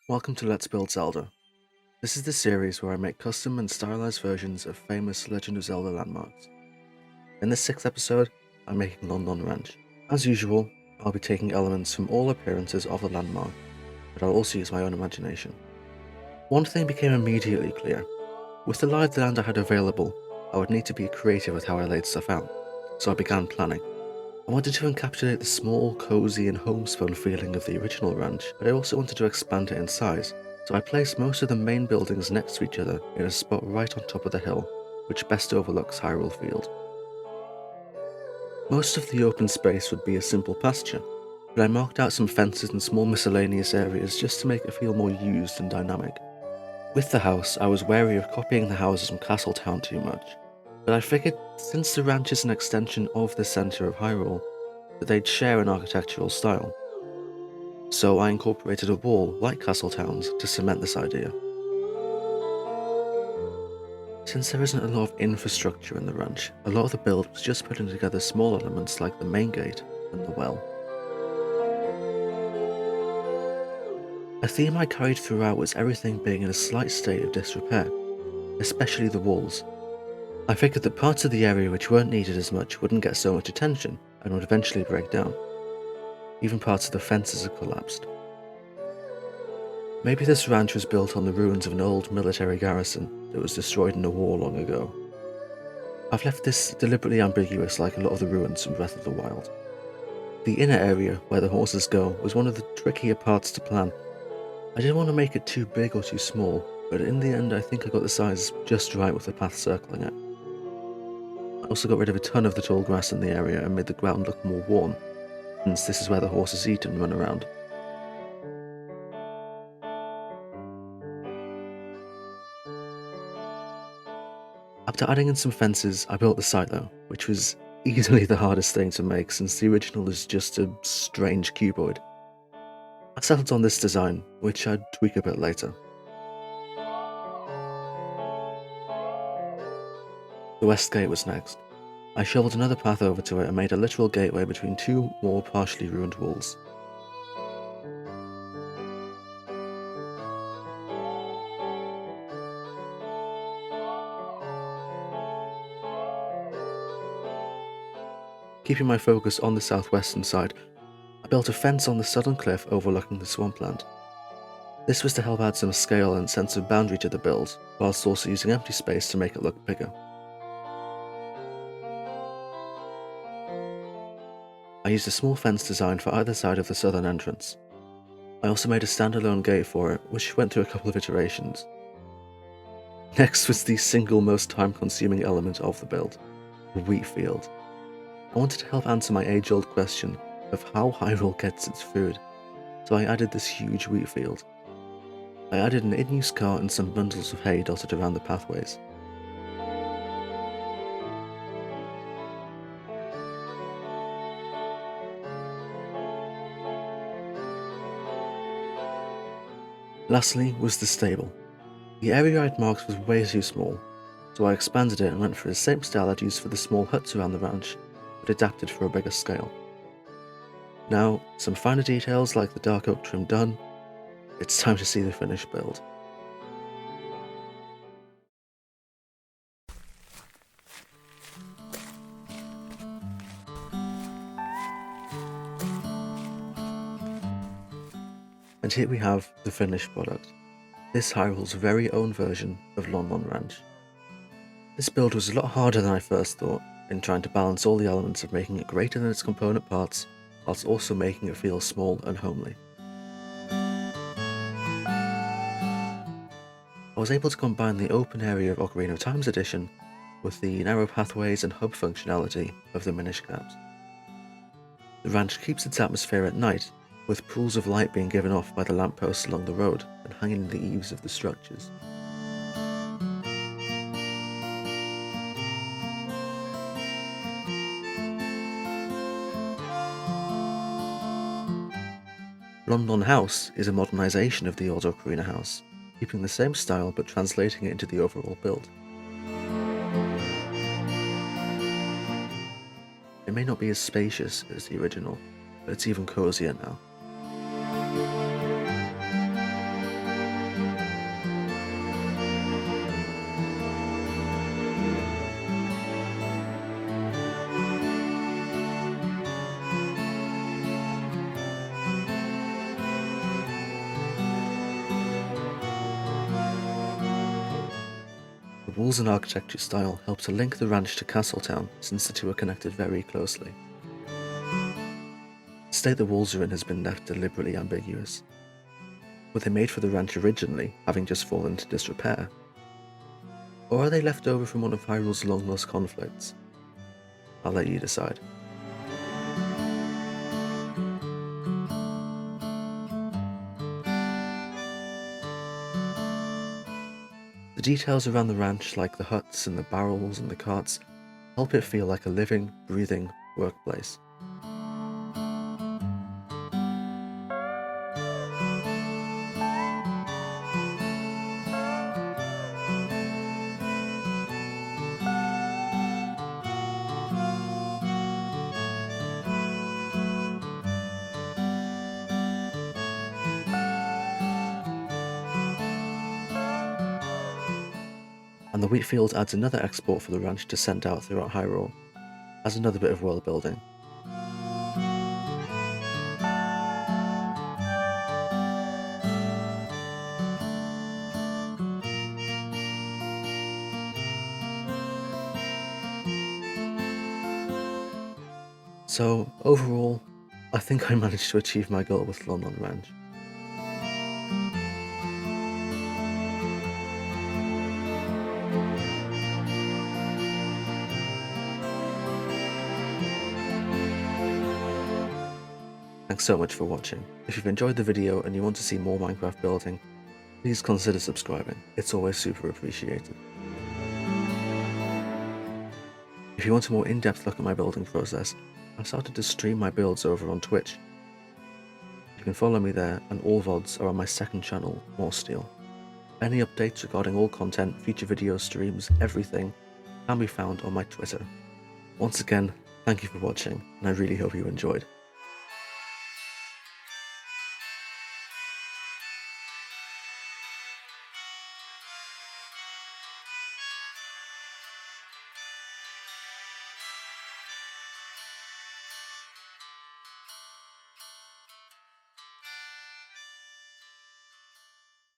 Welcome to Let's Build Zelda. This is the series where I make custom and stylized versions of famous Legend of Zelda landmarks. In this 6th episode, I'm making Lon Lon Ranch. As usual, I'll be taking elements from all appearances of the landmark, but I'll also use my own imagination. One thing became immediately clear. With the live land I had available, I would need to be creative with how I laid stuff out, so I began planning. I wanted to encapsulate the small, cozy and homespun feeling of the original ranch, but I also wanted to expand it in size, so I placed most of the main buildings next to each other in a spot right on top of the hill, which best overlooks Hyrule Field. Most of the open space would be a simple pasture, but I marked out some fences and small miscellaneous areas just to make it feel more used and dynamic. With the house, I was wary of copying the houses from Castletown too much, but I figured since the ranch is an extension of the centre of Hyrule, that they'd share an architectural style. So I incorporated a wall like Castletown's to cement this idea. Since there isn't a lot of infrastructure in the ranch, a lot of the build was just putting together small elements like the main gate and the well. A theme I carried throughout was everything being in a slight state of disrepair, especially the walls. I figured that parts of the area which weren't needed as much wouldn't get so much attention and would eventually break down. Even parts of the fences had collapsed. Maybe this ranch was built on the ruins of an old military garrison that was destroyed in a war long ago. I've left this deliberately ambiguous like a lot of the ruins from Breath of the Wild. The inner area, where the horses go, was one of the trickier parts to plan. I didn't want to make it too big or too small, but in the end I think I got the size just right with the path circling it. I also got rid of a ton of the tall grass in the area and made the ground look more worn, since this is where the horses eat and run around. After adding in some fences, I built the site though, which was easily the hardest thing to make since the original is just a strange cuboid. I settled on this design, which I'd tweak a bit later. The west gate was next. I shoveled another path over to it and made a literal gateway between two more partially ruined walls. Keeping my focus on the southwestern side, I built a fence on the southern cliff overlooking the swampland. This was to help add some scale and sense of boundary to the build, whilst also using empty space to make it look bigger. I used a small fence design for either side of the southern entrance. I also made a standalone gate for it, which went through a couple of iterations. Next was the single most time-consuming element of the build, the wheat field. I wanted to help answer my age-old question of how Hyrule gets its food, so I added this huge wheat field. I added an in-use cart and some bundles of hay dotted around the pathways. Lastly was the stable. The area I'd marked was way too small, so I expanded it and went for the same style I'd used for the small huts around the ranch, but adapted for a bigger scale. Now, some finer details like the dark oak trim done, it's time to see the finished build. And here we have the finished product. This Hyrule's very own version of Lon Lon Ranch. This build was a lot harder than I first thought, in trying to balance all the elements of making it greater than its component parts, whilst also making it feel small and homely. I was able to combine the open area of Ocarina of Time's edition with the narrow pathways and hub functionality of the Minish Caps. The ranch keeps its atmosphere at night, with pools of light being given off by the lampposts along the road and hanging in the eaves of the structures. Lon Lon House is a modernisation of the old Ocarina house, keeping the same style but translating it into the overall build. It may not be as spacious as the original, but it's even cozier now. rules and architecture style help to link the ranch to Castletown, since the two are connected very closely. The state the walls are in has been left deliberately ambiguous. Were they made for the ranch originally, having just fallen into disrepair? Or are they left over from one of Hyrule's long-lost conflicts? I'll let you decide. The details around the ranch, like the huts and the barrels and the carts, help it feel like a living, breathing workplace. And the wheat field adds another export for the ranch to send out throughout Hyrule, as another bit of world building. So, overall, I think I managed to achieve my goal with Lon Lon Ranch. Thanks so much for watching. If you've enjoyed the video and you want to see more Minecraft building, please consider subscribing. It's always super appreciated. If you want a more in-depth look at my building process, I started to stream my builds over on Twitch. You can follow me there, and all VODs are on my second channel, More Steel. Any updates regarding all content, future videos, streams, everything can be found on my Twitter. Once again, thank you for watching, and I really hope you enjoyed.